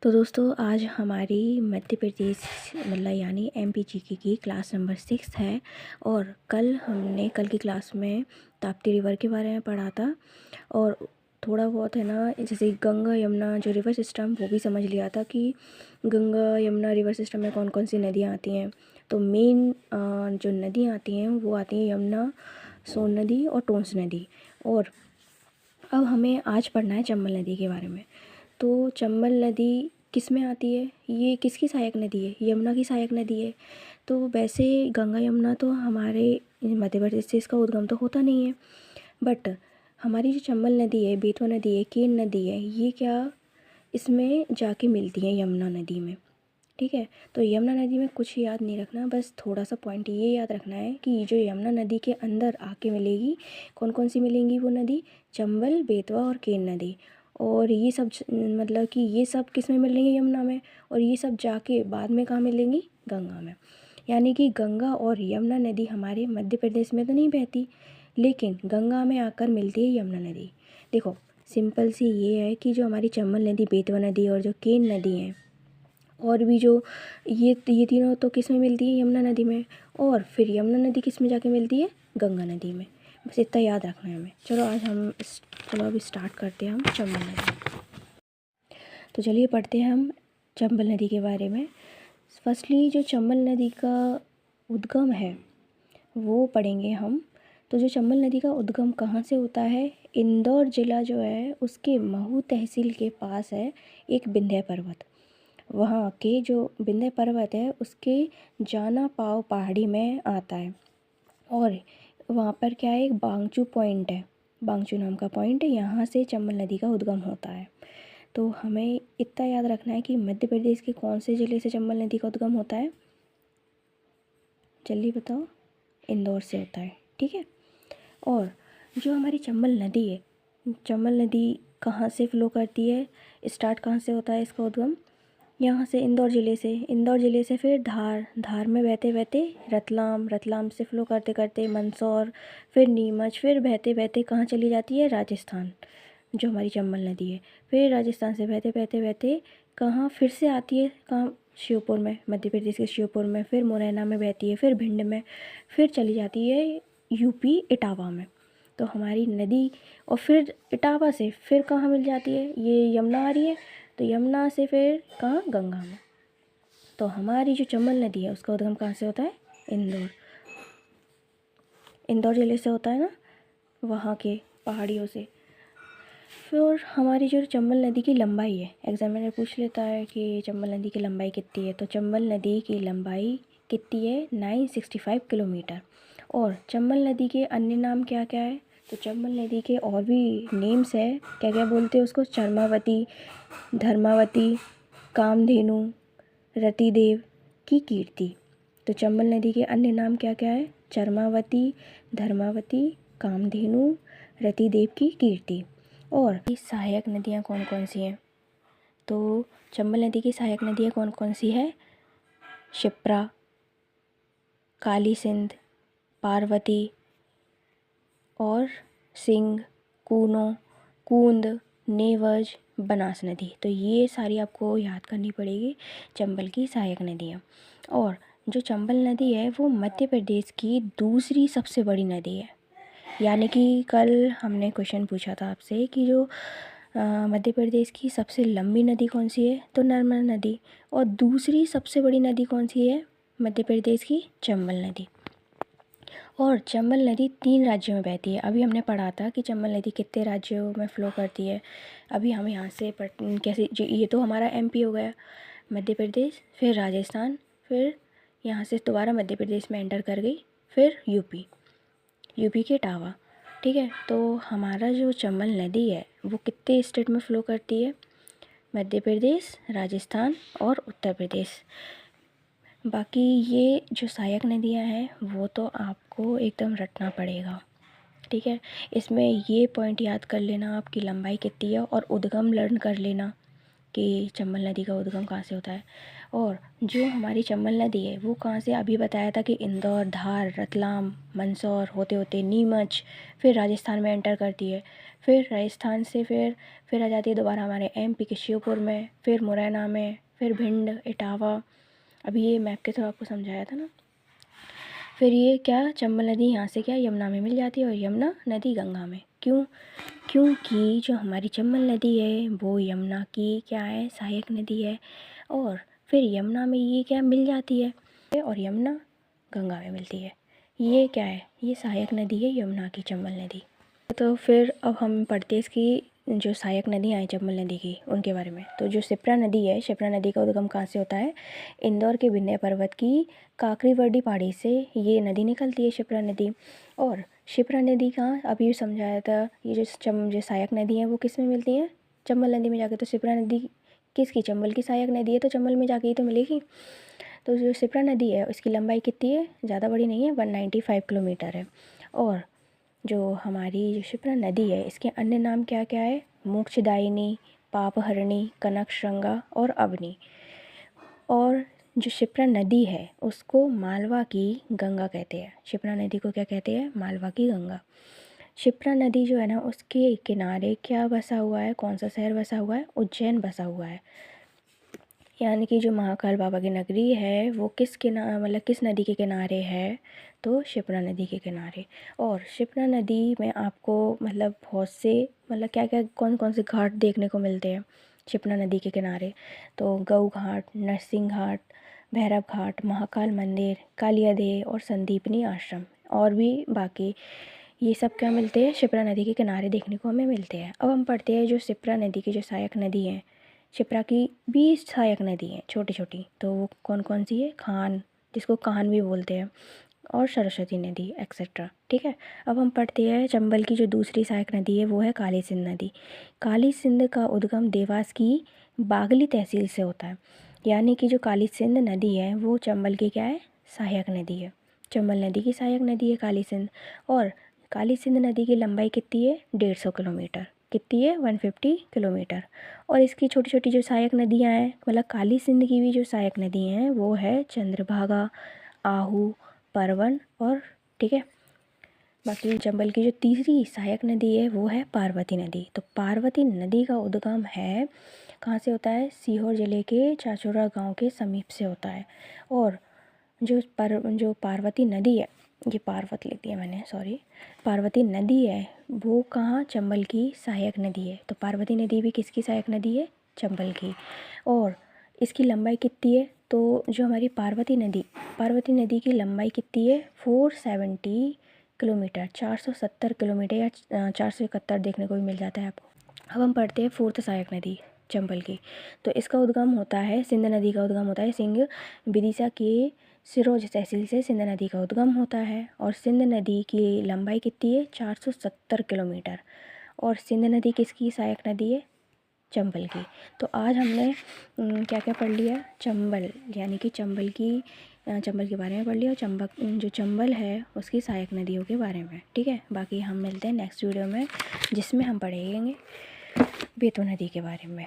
तो दोस्तों आज हमारी मध्य प्रदेश मतलब यानी एमपीजीके की क्लास नंबर 6 है। और कल की क्लास में ताप्ती रिवर के बारे में पढ़ा था। और थोड़ा बहुत है ना, जैसे गंगा यमुना जो रिवर सिस्टम वो भी समझ लिया था कि गंगा यमुना रिवर सिस्टम में कौन कौन सी नदियाँ आती हैं। तो मेन जो नदियाँ आती हैं वो आती हैं यमुना, सोन नदी और टोंस नदी। और अब हमें आज पढ़ना है चंबल नदी के बारे में। तो चंबल नदी किस में आती है, ये किसकी सहायक नदी है? यमुना की सहायक नदी है। तो वैसे गंगा यमुना तो हमारे मध्य प्रदेश से इसका उद्गम तो होता नहीं है, बट हमारी जो चंबल नदी है, बेतवा नदी है, केन नदी है, ये क्या इसमें जाके मिलती है यमुना नदी में। ठीक है, तो यमुना नदी में कुछ याद नहीं रखना, बस थोड़ा सा पॉइंट ये याद रखना है कि ये जो यमुना नदी के अंदर आके मिलेगी, कौन कौन सी मिलेंगी वो नदी? चंबल, बेतवा और केन नदी। और ये सब मतलब कि ये सब किस में मिलेंगी? यमुना में। और ये सब जाके बाद में कहाँ मिलेंगी? गंगा में। यानी कि गंगा और यमुना नदी हमारे मध्य प्रदेश में तो नहीं बहती, लेकिन गंगा में आकर मिलती है यमुना नदी। देखो, सिंपल सी ये है कि जो हमारी चंबल नदी, बेतवा नदी और जो केन नदी है, और भी जो ये तीनों तो किस में मिलती है? यमुना नदी में। और फिर यमुना नदी किस में जाके मिलती है? गंगा नदी में। बस इतना याद रखना है हमें। चलो आज हम चलो अभी स्टार्ट करते हैं हम चंबल नदी। तो चलिए पढ़ते हैं हम चंबल नदी के बारे में। फर्स्टली जो चंबल नदी का उद्गम है वो पढ़ेंगे हम। तो जो चंबल नदी का उद्गम कहाँ से होता है? इंदौर ज़िला जो है उसके महू तहसील के पास है एक विंध्य पर्वत। वहाँ के जो विंध्य पर्वत है उसके जाना पाव पहाड़ी में आता है। और वहाँ पर क्या है, एक बांगचू पॉइंट है, बांगचू नाम का पॉइंट है, यहाँ से चंबल नदी का उद्गम होता है। तो हमें इतना याद रखना है कि मध्य प्रदेश के कौन से ज़िले से चंबल नदी का उद्गम होता है? जल्दी बताओ। इंदौर से होता है, ठीक है। और जो हमारी चंबल नदी है, चंबल नदी कहाँ से फ्लो करती है? स्टार्ट कहाँ से होता है इसका उद्गम? यहाँ से इंदौर ज़िले से फिर धार में बहते बहते रतलाम से फ्लो करते करते मंदसौर, फिर नीमच, फिर बहते बहते कहाँ चली जाती है? राजस्थान, जो हमारी चंबल नदी है। फिर राजस्थान से बहते बहते बहते कहाँ फिर से आती है? कहाँ? श्योपुर में, मध्य प्रदेश के श्योपुर में, फिर मुरैना में बहती है, फिर भिंड में, फिर चली जाती है यूपी इटावा में। तो हमारी नदी, और फिर इटावा से फिर कहाँ मिल जाती है? ये यमुना आ रही है, तो यमुना से फिर कहाँ? गंगा में। तो हमारी जो चंबल नदी है उसका उद्गम कहाँ से होता है? इंदौर ज़िले से होता है ना, वहाँ के पहाड़ियों से। फिर हमारी जो चंबल नदी की लंबाई है, एग्जामिनर पूछ लेता है कि चंबल नदी की लंबाई कितनी है। तो चंबल नदी की लंबाई कितनी है? 965 किलोमीटर। और चंबल नदी के अन्य नाम क्या क्या है? तो चंबल नदी के और भी नेम्स है, क्या क्या बोलते हैं उसको? चर्मावती, धर्मावती, कामधेनु, रतिदेव की कीर्ति। तो चंबल नदी के अन्य नाम क्या क्या है? चर्मावती, धर्मावती, कामधेनु, रतिदेव की कीर्ति। और ये सहायक नदियाँ कौन कौन सी हैं? तो चंबल नदी की सहायक नदियाँ कौन कौन सी है? शिप्रा, काली सिंध, पार्वती और सिंह, कूनो, कूंद, नेवज, बनास नदी। तो ये सारी आपको याद करनी पड़ेगी चंबल की सहायक नदियाँ। और जो चंबल नदी है वो मध्य प्रदेश की दूसरी सबसे बड़ी नदी है। यानी कि कल हमने क्वेश्चन पूछा था आपसे कि जो मध्य प्रदेश की सबसे लंबी नदी कौन सी है? तो नर्मदा नदी। और दूसरी सबसे बड़ी नदी कौन सी है मध्य प्रदेश की? चंबल नदी। और चंबल नदी 3 राज्यों में बहती है। अभी हमने पढ़ा था कि चंबल नदी कितने राज्यों में फ़्लो करती है। अभी हम यहाँ से कैसे, जो ये तो हमारा एमपी हो गया, मध्य प्रदेश, फिर राजस्थान, फिर यहाँ से दोबारा मध्य प्रदेश में एंटर कर गई, फिर यूपी के इटावा। ठीक है, तो हमारा जो चंबल नदी है वो कितने स्टेट में फ़्लो करती है? मध्य प्रदेश, राजस्थान और उत्तर प्रदेश। बाकी ये जो सहायक नदियाँ हैं वो तो आपको एकदम रटना पड़ेगा, ठीक है। इसमें ये पॉइंट याद कर लेना आपकी लंबाई कितनी है, और उद्गम लर्न कर लेना कि चंबल नदी का उद्गम कहाँ से होता है। और जो हमारी चंबल नदी है वो कहाँ से, अभी बताया था कि इंदौर, धार, रतलाम, मंदसौर होते होते नीमच, फिर राजस्थान में एंटर करती है, फिर राजस्थान से फिर आ जाती है दोबारा हमारे एमपी के श्योपुर में, फिर मुरैना में, फिर भिंड, इटावा। अभी ये मैप के थ्रू आपको समझाया था ना। फिर ये क्या, चंबल नदी यहाँ से क्या यमुना में मिल जाती है, और यमुना नदी गंगा में। क्यों? क्योंकि जो हमारी चंबल नदी है वो यमुना की क्या है, सहायक नदी है। और फिर यमुना में ये क्या मिल जाती है, और यमुना गंगा में मिलती है। ये क्या है, ये सहायक नदी है यमुना की, चंबल नदी। तो फिर अब हम पढ़ते हैं इसकी जो सहायक नदियाँ हैं चंबल नदी की, उनके बारे में। तो जो शिप्रा नदी है, शिप्रा नदी का उद्गम कहाँ से होता है, इंदौर के विंध्य पर्वत की काकरीवर्डी पहाड़ी से ये नदी निकलती है, शिप्रा नदी। और शिप्रा नदी का अभी समझाया था, ये जो सहायक नदी है वो किस में मिलती है, चंबल नदी में जाके। तो शिप्रा नदी किसकी, चंबल की सहायक नदी है, तो चंबल में जाके ही तो मिलेगी। तो जो शिप्रा नदी है उसकी लंबाई कितनी है, ज़्यादा बड़ी नहीं है, 195 किलोमीटर है। और जो हमारी जो शिप्रा नदी है इसके अन्य नाम क्या क्या है, मोक्षदायिनी, पापहरणी, कनकश्रृंगा और अवनी। और जो शिप्रा नदी है उसको मालवा की गंगा कहते हैं। शिप्रा नदी को क्या कहते हैं, मालवा की गंगा। शिप्रा नदी जो है ना उसके किनारे क्या बसा हुआ है, कौन सा शहर बसा हुआ है, उज्जैन बसा हुआ है। यानी कि जो महाकाल बाबा की नगरी है वो किस किनारे, मतलब किस नदी के किनारे है, तो शिप्रा नदी के किनारे। और शिप्रा नदी में आपको मतलब बहुत से, मतलब क्या क्या कौन कौन से घाट देखने को मिलते हैं शिप्रा नदी के किनारे। तो गऊ घाट, नरसिंह घाट, भैरव घाट, महाकाल मंदिर, कालियादेह और संदीपनी आश्रम, और भी बाकी ये सब क्या मिलते हैं, शिप्रा नदी के किनारे देखने को हमें मिलते हैं। अब हम पढ़ते हैं जो शिप्रा नदी की जो सहायक नदी है। शिप्रा की 20 सहायक नदी हैं छोटी छोटी, तो वो कौन कौन सी है, खान, जिसको कान भी बोलते हैं, और सरस्वती नदी एक्सेट्रा। ठीक है। अब हम पढ़ते हैं चंबल की जो दूसरी सहायक नदी है वो है काली सिंध नदी। काली सिंध का उद्गम देवास की बागली तहसील से होता है। यानी कि जो काली सिंध नदी है वो चंबल की क्या है, सहायक नदी है। चंबल नदी की सहायक नदी है काली सिंध। और काली सिंध नदी की लंबाई कितनी है, 150 किलोमीटर। कितनी है, 150 किलोमीटर। और इसकी छोटी छोटी जो सहायक नदियाँ हैं, मतलब काली सिंध की भी जो सहायक नदी हैं वो है चंद्रभागा, आहू, परवन और, ठीक है। बाकी चंबल की जो तीसरी सहायक नदी है वो है पार्वती नदी। तो पार्वती नदी का उद्गम है कहाँ से होता है, सीहोर ज़िले के चाचौरा गांव के समीप से होता है। और जो पार्वती नदी है, ये पार्वत लिख दिया मैंने, सॉरी, पार्वती नदी है वो कहाँ, चंबल की सहायक नदी है। तो पार्वती नदी भी किसकी सहायक नदी है, चंबल की। और इसकी लंबाई कितनी है, तो जो हमारी पार्वती नदी की लंबाई कितनी है, 470 किलोमीटर, 470 किलोमीटर या 471 देखने को भी मिल जाता है आपको। अब हम पढ़ते हैं फोर्थ सहायक नदी चंबल की। तो इसका उद्गम होता है, सिंध नदी का उद्गम होता है सिंह विदिशा के सिरोंज तहसील से सिंध नदी का उद्गम होता है। और सिंध नदी की लंबाई कितनी है, 470 किलोमीटर। और सिंध नदी किसकी सहायक नदी है, चंबल की। तो आज हमने क्या क्या पढ़ लिया, चंबल, यानी कि चंबल के बारे में पढ़ लिया, और जो चंबल है उसकी सहायक नदियों के बारे में। ठीक है। बाकी हम मिलते हैं नेक्स्ट वीडियो में जिसमें हम पढ़ेंगे बेतवा नदी के बारे में।